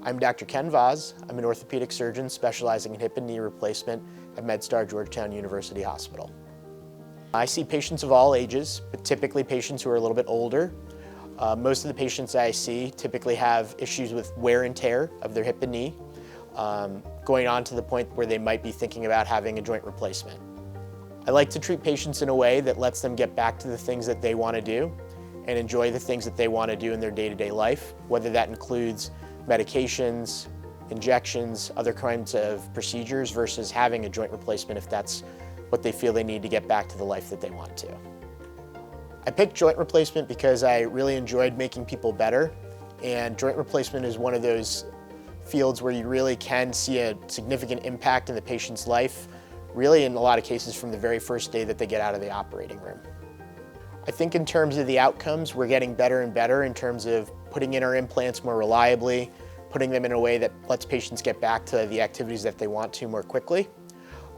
I'm Dr. Ken Vaz. I'm an orthopedic surgeon specializing in hip and knee replacement at MedStar Georgetown University Hospital. I see patients of all ages, but typically patients who are a little bit older. Most of the patients I see typically have issues with wear and tear of their hip and knee, going on to the point where they might be thinking about having a joint replacement. I like to treat patients in a way that lets them get back to the things that they want to do and enjoy the things that they want to do in their day-to-day life, whether that includes medications, injections, other kinds of procedures versus having a joint replacement if that's what they feel they need to get back to the life that they want to. I picked joint replacement because I really enjoyed making people better, and joint replacement is one of those fields where you really can see a significant impact in the patient's life, really in a lot of cases from the very first day that they get out of the operating room. I think in terms of the outcomes, we're getting better and better in terms of putting in our implants more reliably, putting them in a way that lets patients get back to the activities that they want to more quickly.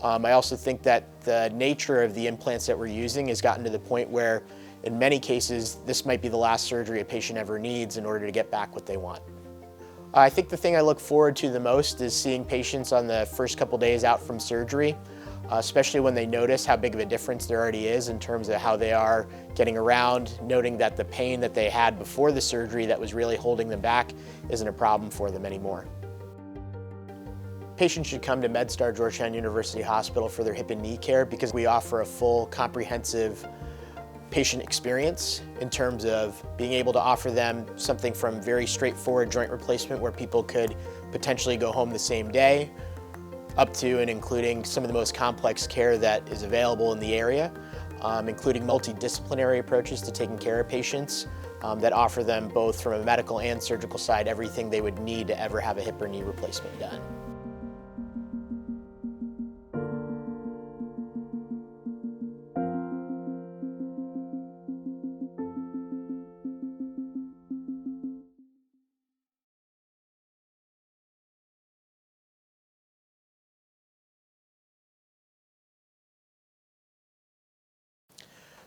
I also think that the nature of the implants that we're using has gotten to the point where in many cases this might be the last surgery a patient ever needs in order to get back what they want. I think the thing I look forward to the most is seeing patients on the first couple days out from surgery, especially when they notice how big of a difference there already is in terms of how they are getting around, noting that the pain that they had before the surgery that was really holding them back isn't a problem for them anymore. Patients should come to MedStar Georgetown University Hospital for their hip and knee care because we offer a full, comprehensive patient experience in terms of being able to offer them something from very straightforward joint replacement where people could potentially go home the same day, up to and including some of the most complex care that is available in the area, including multidisciplinary approaches to taking care of patients that offer them both from a medical and surgical side everything they would need to ever have a hip or knee replacement done.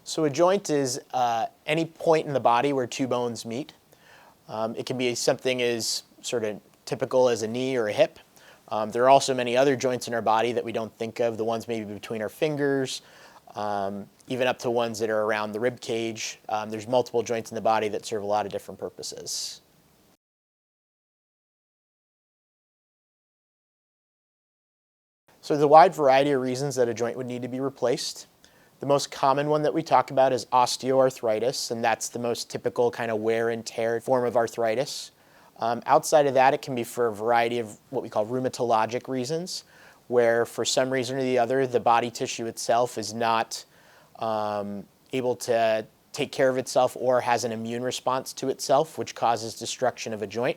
So a joint is any point in the body where two bones meet. It can be something as sort of typical as a knee or a hip. There are also many other joints in our body that we don't think of, the ones maybe between our fingers, even up to ones that are around the rib cage. There's multiple joints in the body that serve a lot of different purposes. So there's a wide variety of reasons that a joint would need to be replaced. The most common one that we talk about is osteoarthritis, and that's the most typical kind of wear and tear form of arthritis. Outside of that, it can be for a variety of what we call rheumatologic reasons, where for some reason or the other, the body tissue itself is not able to take care of itself or has an immune response to itself, which causes destruction of a joint.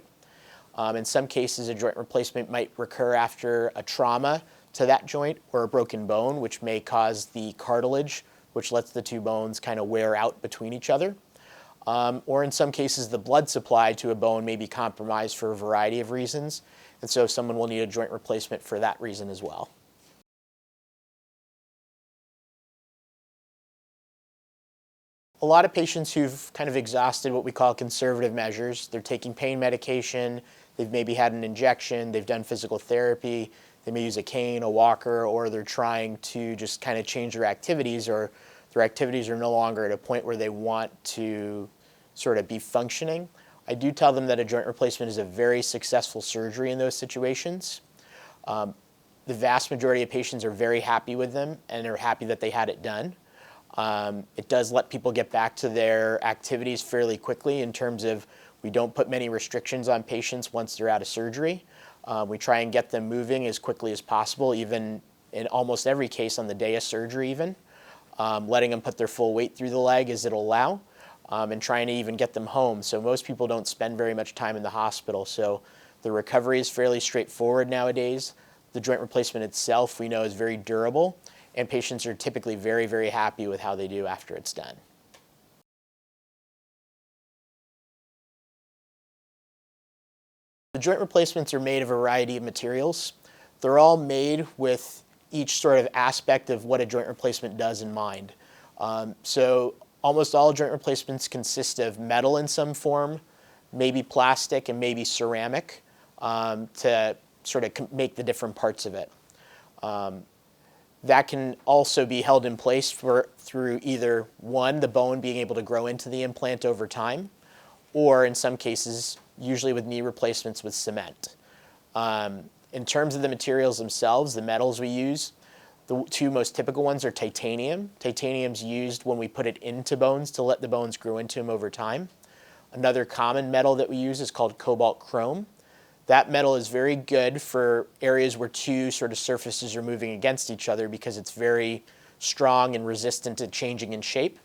In some cases, a joint replacement might recur after a trauma to that joint or a broken bone, which may cause the cartilage, which lets the two bones kind of wear out between each other. Or in some cases, the blood supply to a bone may be compromised for a variety of reasons, and so someone will need a joint replacement for that reason as well. A lot of patients who've kind of exhausted what we call conservative measures, they're taking pain medication, they've maybe had an injection, they've done physical therapy, they may use a cane, a walker, or they're trying to just kind of change their activities, or their activities are no longer at a point where they want to sort of be functioning. I do tell them that a joint replacement is a very successful surgery in those situations. The vast majority of patients are very happy with them and are happy that they had it done. It does let people get back to their activities fairly quickly in terms of we don't put many restrictions on patients once they're out of surgery. We try and get them moving as quickly as possible, even in almost every case on the day of surgery even. Letting them put their full weight through the leg as it'll allow, and trying to even get them home. So most people don't spend very much time in the hospital, so the recovery is fairly straightforward nowadays. The joint replacement itself we know is very durable, and patients are typically very, very happy with how they do after it's done. The joint replacements are made of a variety of materials. They're all made with each sort of aspect of what a joint replacement does in mind. So almost all joint replacements consist of metal in some form, maybe plastic and maybe ceramic. to sort of make the different parts of it. That can also be held in place through either, one, the bone being able to grow into the implant over time, or in some cases, usually with knee replacements, with cement. In terms of the materials themselves, the metals we use, the two most typical ones are titanium. Titanium's used when we put it into bones to let the bones grow into them over time. Another common metal that we use is called cobalt chrome. That metal is very good for areas where two sort of surfaces are moving against each other because it's very strong and resistant to changing in shape.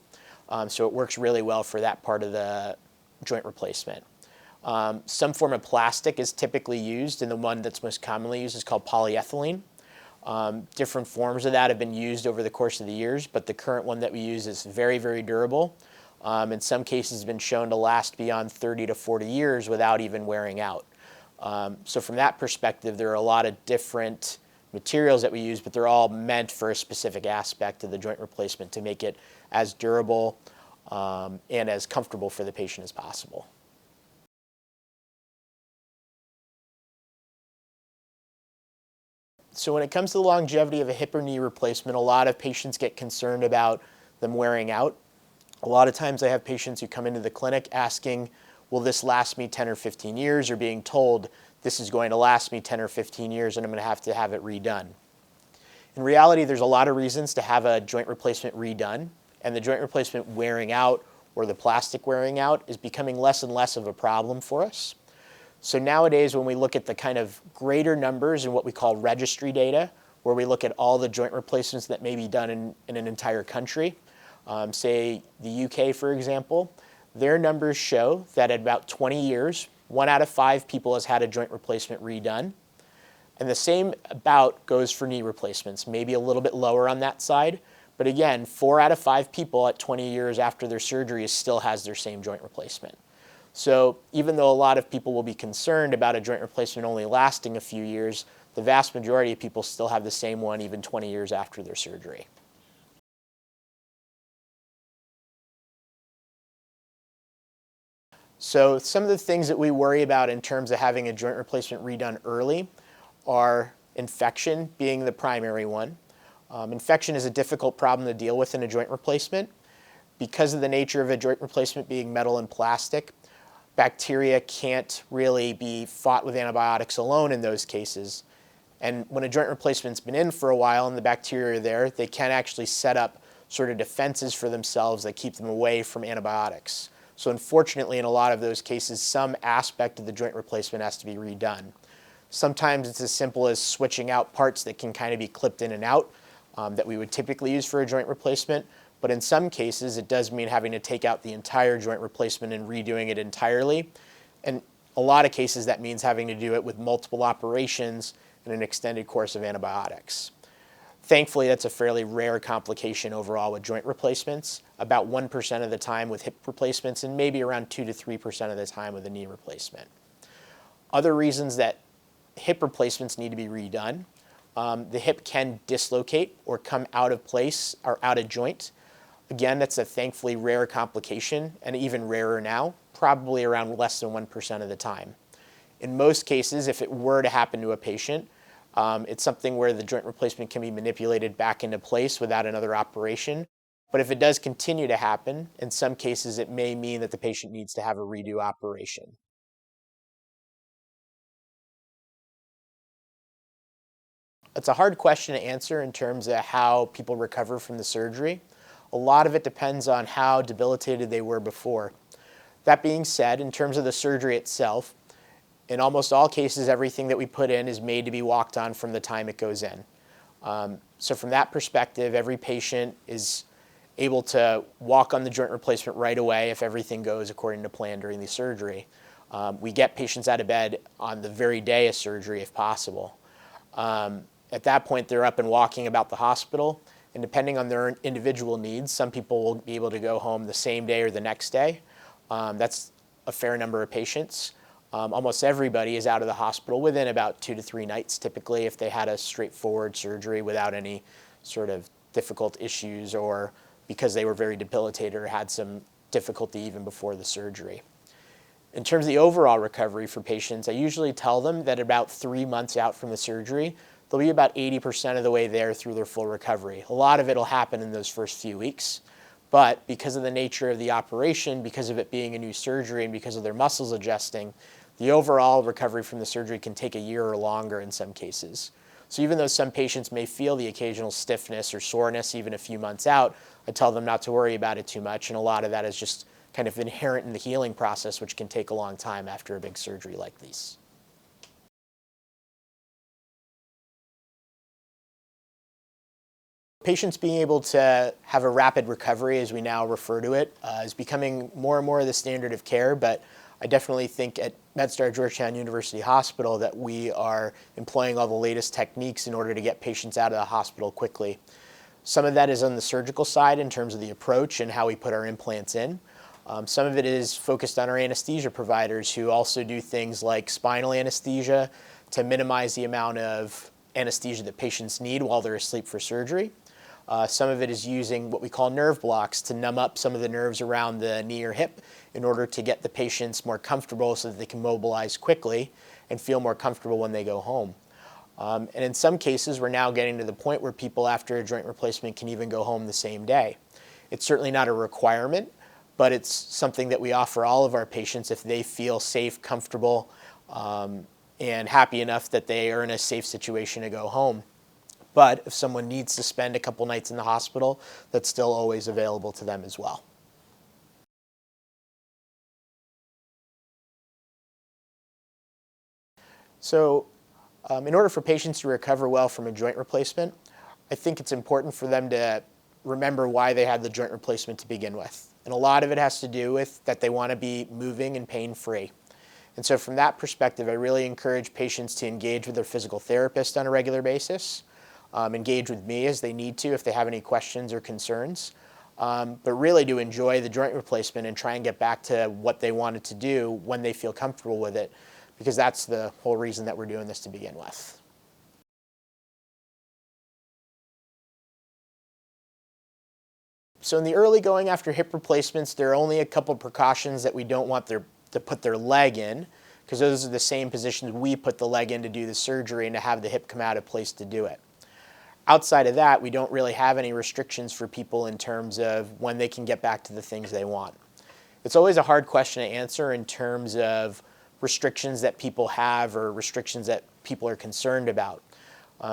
So it works really well for that part of the joint replacement. Some form of plastic is typically used, and the one that's most commonly used is called polyethylene. Different forms of that have been used over the course of the years, but the current one that we use is very, very durable. In some cases, been shown to last beyond 30 to 40 years without even wearing out. So from that perspective, there are a lot of different materials that we use, but they're all meant for a specific aspect of the joint replacement to make it as durable and as comfortable for the patient as possible. So when it comes to the longevity of a hip or knee replacement, a lot of patients get concerned about them wearing out. A lot of times I have patients who come into the clinic asking, will this last me 10 or 15 years, or being told this is going to last me 10 or 15 years and I'm going to have it redone. In reality, there's a lot of reasons to have a joint replacement redone, and the joint replacement wearing out or the plastic wearing out is becoming less and less of a problem for us. So nowadays, when we look at the kind of greater numbers in what we call registry data, where we look at all the joint replacements that may be done in an entire country, say the UK, for example, their numbers show that at about 20 years, 1 out of 5 people has had a joint replacement redone. And the same about goes for knee replacements, maybe a little bit lower on that side. But again, 4 out of 5 people at 20 years after their surgery still has their same joint replacement. So even though a lot of people will be concerned about a joint replacement only lasting a few years, the vast majority of people still have the same one even 20 years after their surgery. So some of the things that we worry about in terms of having a joint replacement redone early are infection being the primary one. Infection is a difficult problem to deal with in a joint replacement. Because of the nature of a joint replacement being metal and plastic, bacteria can't really be fought with antibiotics alone in those cases. And when a joint replacement's been in for a while and the bacteria are there, they can actually set up sort of defenses for themselves that keep them away from antibiotics. So unfortunately, in a lot of those cases, some aspect of the joint replacement has to be redone. Sometimes it's as simple as switching out parts that can kind of be clipped in and out that we would typically use for a joint replacement. But in some cases, it does mean having to take out the entire joint replacement and redoing it entirely. And a lot of cases, that means having to do it with multiple operations and an extended course of antibiotics. Thankfully, that's a fairly rare complication overall with joint replacements, about 1% of the time with hip replacements and maybe around 2 to 3% of the time with a knee replacement. Other reasons that hip replacements need to be redone, the hip can dislocate or come out of place or out of joint. Again, that's a thankfully rare complication, and even rarer now, probably around less than 1% of the time. In most cases, if it were to happen to a patient, it's something where the joint replacement can be manipulated back into place without another operation. But if it does continue to happen, in some cases it may mean that the patient needs to have a redo operation. It's a hard question to answer in terms of how people recover from the surgery. A lot of it depends on how debilitated they were before. That being said, in terms of the surgery itself, in almost all cases, everything that we put in is made to be walked on from the time it goes in. So from that perspective, every patient is able to walk on the joint replacement right away if everything goes according to plan during the surgery. We get patients out of bed on the very day of surgery if possible. At that point, they're up and walking about the hospital, and depending on their individual needs, some people will be able to go home the same day or the next day. That's a fair number of patients. Almost everybody is out of the hospital within about 2 to 3 nights, typically, if they had a straightforward surgery without any sort of difficult issues or because they were very debilitated or had some difficulty even before the surgery. In terms of the overall recovery for patients, I usually tell them that about 3 months out from the surgery, they'll be about 80% of the way there through their full recovery. A lot of it will happen in those first few weeks, but because of the nature of the operation, because of it being a new surgery, and because of their muscles adjusting, the overall recovery from the surgery can take a year or longer in some cases. So even though some patients may feel the occasional stiffness or soreness even a few months out, I tell them not to worry about it too much, and a lot of that is just kind of inherent in the healing process, which can take a long time after a big surgery like these. Patients being able to have a rapid recovery, as we now refer to it, is becoming more and more the standard of care, but I definitely think at MedStar Georgetown University Hospital that we are employing all the latest techniques in order to get patients out of the hospital quickly. Some of that is on the surgical side in terms of the approach and how we put our implants in. Some of it is focused on our anesthesia providers who also do things like spinal anesthesia to minimize the amount of anesthesia that patients need while they're asleep for surgery. Some of it is using what we call nerve blocks to numb up some of the nerves around the knee or hip in order to get the patients more comfortable so that they can mobilize quickly and feel more comfortable when they go home. And in some cases, we're now getting to the point where people after a joint replacement can even go home the same day. It's certainly not a requirement, but it's something that we offer all of our patients if they feel safe, comfortable, and happy enough that they are in a safe situation to go home. But if someone needs to spend a couple nights in the hospital, that's still always available to them as well. So in order for patients to recover well from a joint replacement, I think it's important for them to remember why they had the joint replacement to begin with. And a lot of it has to do with that they want to be moving and pain-free. And so from that perspective, I really encourage patients to engage with their physical therapist on a regular basis. Engage with me as they need to if they have any questions or concerns, but really to enjoy the joint replacement and try and get back to what they wanted to do when they feel comfortable with it, because that's the whole reason that we're doing this to begin with. So in the early going after hip replacements, there are only a couple precautions that we don't want to put their leg in, because those are the same positions we put the leg in to do the surgery and to have the hip come out of place to do it. Outside of that, we don't really have any restrictions for people in terms of when they can get back to the things they want. It's always a hard question to answer in terms of restrictions that people have or restrictions that people are concerned about.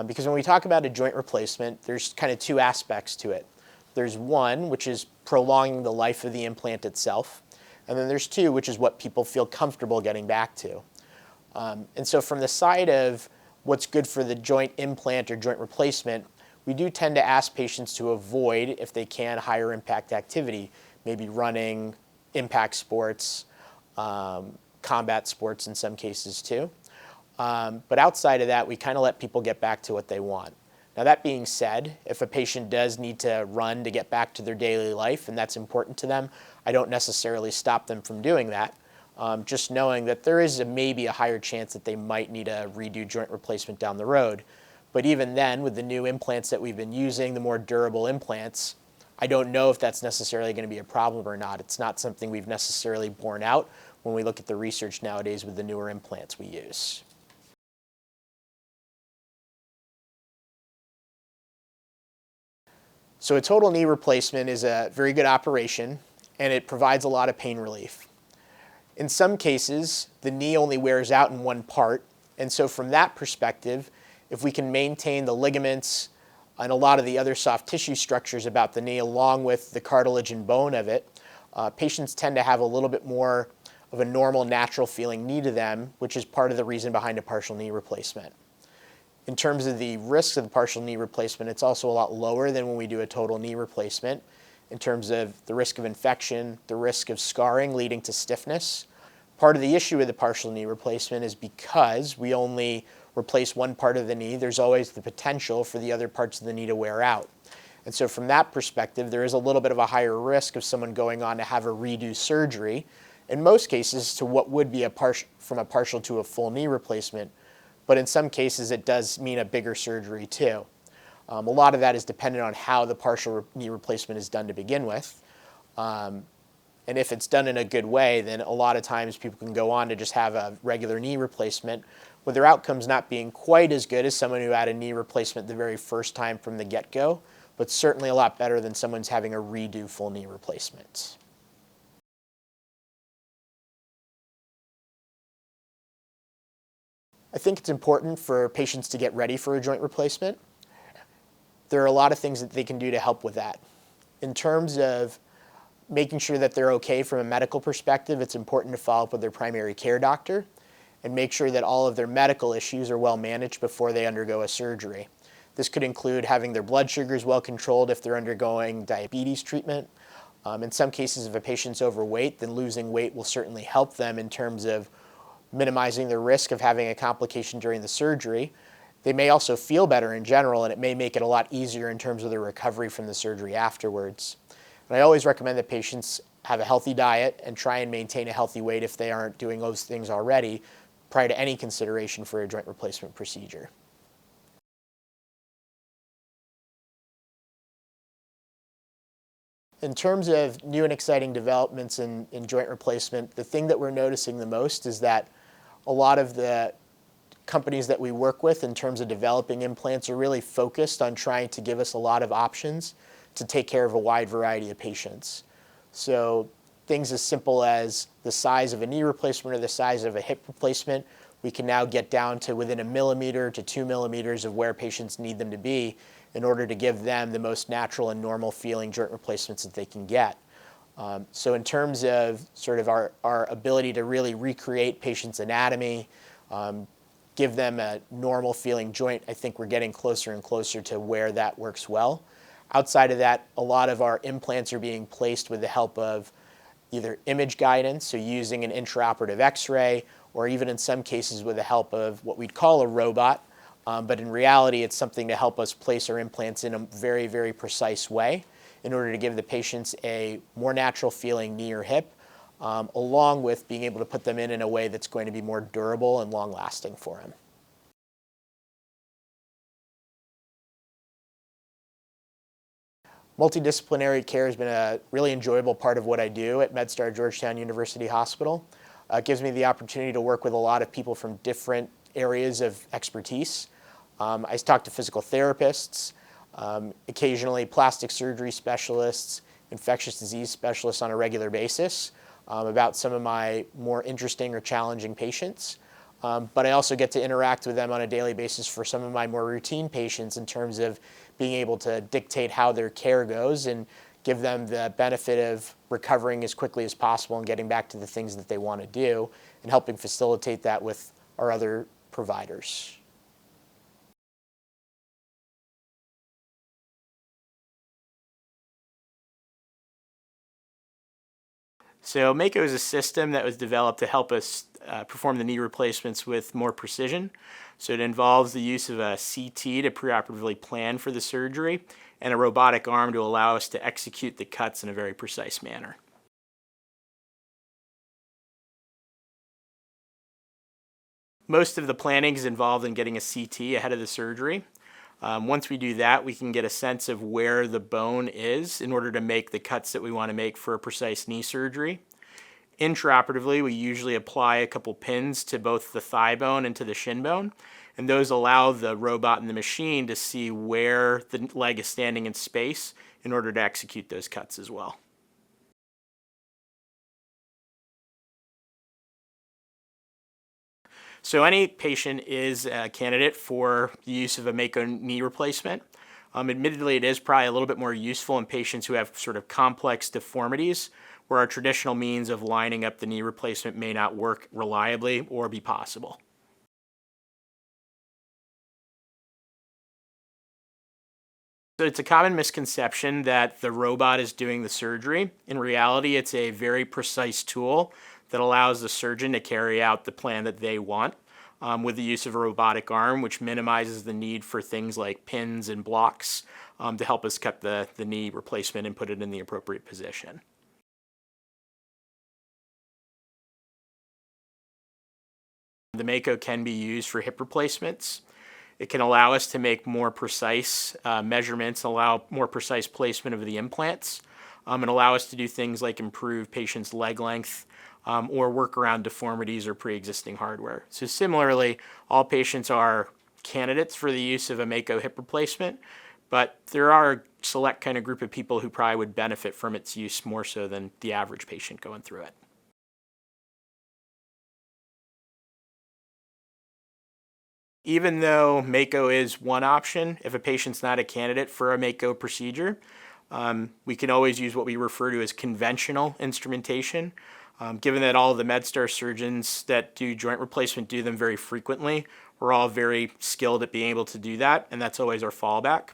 Because when we talk about a joint replacement, there's kind of two aspects to it. There's one, which is prolonging the life of the implant itself, and then there's two, which is what people feel comfortable getting back to. And so from the side of what's good for the joint implant or joint replacement, we do tend to ask patients to avoid, if they can, higher impact activity, maybe running, impact sports, combat sports in some cases too. But outside of that, we kind of let people get back to what they want. Now that being said, if a patient does need to run to get back to their daily life and that's important to them, I don't necessarily stop them from doing that. Just knowing that there is maybe a higher chance that they might need a redo joint replacement down the road. But even then, with the new implants that we've been using, the more durable implants, I don't know if that's necessarily going to be a problem or not. It's not something we've necessarily borne out when we look at the research nowadays with the newer implants we use. So a total knee replacement is a very good operation, and it provides a lot of pain relief. In some cases, the knee only wears out in one part, and so from that perspective, if we can maintain the ligaments and a lot of the other soft tissue structures about the knee along with the cartilage and bone of it, patients tend to have a little bit more of a normal, natural feeling knee to them, which is part of the reason behind a partial knee replacement. In terms of the risks of the partial knee replacement, it's also a lot lower than when we do a total knee replacement in terms of the risk of infection, the risk of scarring leading to stiffness. Part of the issue with the partial knee replacement is because we only replace one part of the knee, there's always the potential for the other parts of the knee to wear out. And so from that perspective, there is a little bit of a higher risk of someone going on to have a redo surgery, in most cases to what would be from a partial to a full knee replacement, but in some cases it does mean a bigger surgery too. A lot of that is dependent on how the partial knee replacement is done to begin with. And if it's done in a good way, then a lot of times people can go on to just have a regular knee replacement, with their outcomes not being quite as good as someone who had a knee replacement the very first time from the get-go, but certainly a lot better than someone's having a redo full knee replacement. I think it's important for patients to get ready for a joint replacement. There are a lot of things that they can do to help with that. In terms of making sure that they're okay from a medical perspective, it's important to follow up with their primary care doctor and make sure that all of their medical issues are well managed before they undergo a surgery. This could include having their blood sugars well controlled if they're undergoing diabetes treatment. In some cases, if a patient's overweight, then losing weight will certainly help them in terms of minimizing the risk of having a complication during the surgery. They may also feel better in general, and it may make it a lot easier in terms of the recovery from the surgery afterwards. And I always recommend that patients have a healthy diet and try and maintain a healthy weight if they aren't doing those things already prior to any consideration for a joint replacement procedure. In terms of new and exciting developments in joint replacement, the thing that we're noticing the most is that a lot of the companies that we work with in terms of developing implants are really focused on trying to give us a lot of options to take care of a wide variety of patients. So things as simple as the size of a knee replacement or the size of a hip replacement, we can now get down to within 1 millimeter to 2 millimeters of where patients need them to be in order to give them the most natural and normal feeling joint replacements that they can get. So in terms of sort of our ability to really recreate patients' anatomy, give them a normal feeling joint, I think we're getting closer and closer to where that works well. Outside of that, a lot of our implants are being placed with the help of either image guidance, so using an intraoperative x-ray, or even in some cases with the help of what we'd call a robot. But in reality, it's something to help us place our implants in a very, very precise way in order to give the patients a more natural feeling knee or hip, along with being able to put them in a way that's going to be more durable and long-lasting for them. Multidisciplinary care has been a really enjoyable part of what I do at MedStar Georgetown University Hospital. It gives me the opportunity to work with a lot of people from different areas of expertise. I talk to physical therapists, occasionally plastic surgery specialists, infectious disease specialists on a regular basis about some of my more interesting or challenging patients. But I also get to interact with them on a daily basis for some of my more routine patients in terms of being able to dictate how their care goes and give them the benefit of recovering as quickly as possible and getting back to the things that they want to do, and helping facilitate that with our other providers. So Mako is a system that was developed to help us perform the knee replacements with more precision. So it involves the use of a CT to preoperatively plan for the surgery and a robotic arm to allow us to execute the cuts in a very precise manner. Most of the planning is involved in getting a CT ahead of the surgery. Once we do that, we can get a sense of where the bone is in order to make the cuts that we want to make for a precise knee surgery. Intraoperatively, we usually apply a couple pins to both the thigh bone and to the shin bone, and those allow the robot and the machine to see where the leg is standing in space in order to execute those cuts as well. So any patient is a candidate for the use of a Mako knee replacement. Admittedly, it is probably a little bit more useful in patients who have sort of complex deformities, where our traditional means of lining up the knee replacement may not work reliably or be possible. So it's a common misconception that the robot is doing the surgery. In reality, it's a very precise tool that allows the surgeon to carry out the plan that they want with the use of a robotic arm, which minimizes the need for things like pins and blocks to help us cut the knee replacement and put it in the appropriate position. The Mako can be used for hip replacements. It can allow us to make more precise measurements, allow more precise placement of the implants. and allow us to do things like improve patients' leg length or work around deformities or pre-existing hardware. So similarly, all patients are candidates for the use of a Mako hip replacement, but there are a select kind of group of people who probably would benefit from its use more so than the average patient going through it. Even though Mako is one option, if a patient's not a candidate for a Mako procedure, we can always use what we refer to as conventional instrumentation. Given that all of the MedStar surgeons that do joint replacement do them very frequently, we're all very skilled at being able to do that, and that's always our fallback.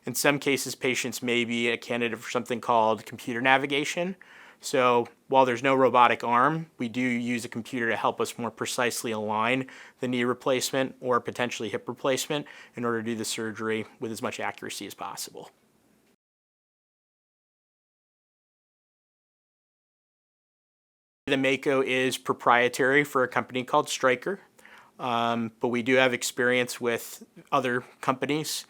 In some cases, patients may be a candidate for something called computer navigation. So while there's no robotic arm, we do use a computer to help us more precisely align the knee replacement or potentially hip replacement in order to do the surgery with as much accuracy as possible. The Mako is proprietary for a company called Stryker, but we do have experience with other companies.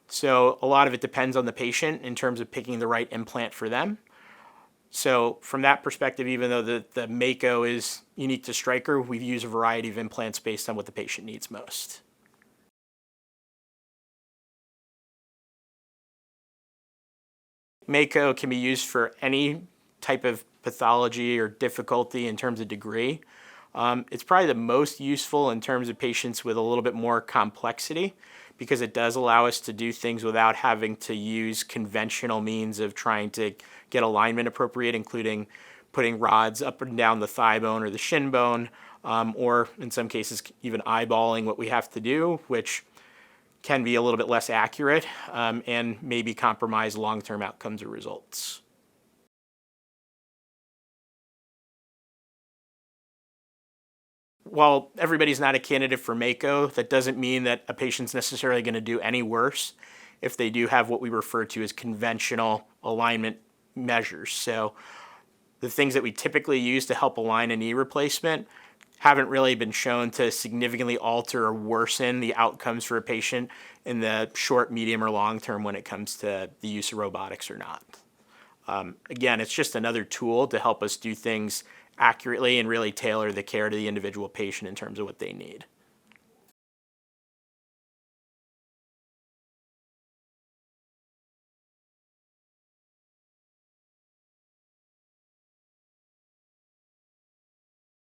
So a lot of it depends on the patient in terms of picking the right implant for them. So from that perspective, even though the Mako is unique to Stryker, we use a variety of implants based on what the patient needs most. Mako can be used for any type of pathology or difficulty in terms of degree. It's probably the most useful in terms of patients with a little bit more complexity because it does allow us to do things without having to use conventional means of trying to get alignment appropriate, including putting rods up and down the thigh bone or the shin bone, or in some cases even eyeballing what we have to do, which can be a little bit less accurate and maybe compromise long-term outcomes or results. While everybody's not a candidate for Mako, that doesn't mean that a patient's necessarily going to do any worse if they do have what we refer to as conventional alignment measures. So the things that we typically use to help align a knee replacement haven't really been shown to significantly alter or worsen the outcomes for a patient in the short, medium, or long term when it comes to the use of robotics or not. Again, it's just another tool to help us do things accurately and really tailor the care to the individual patient in terms of what they need.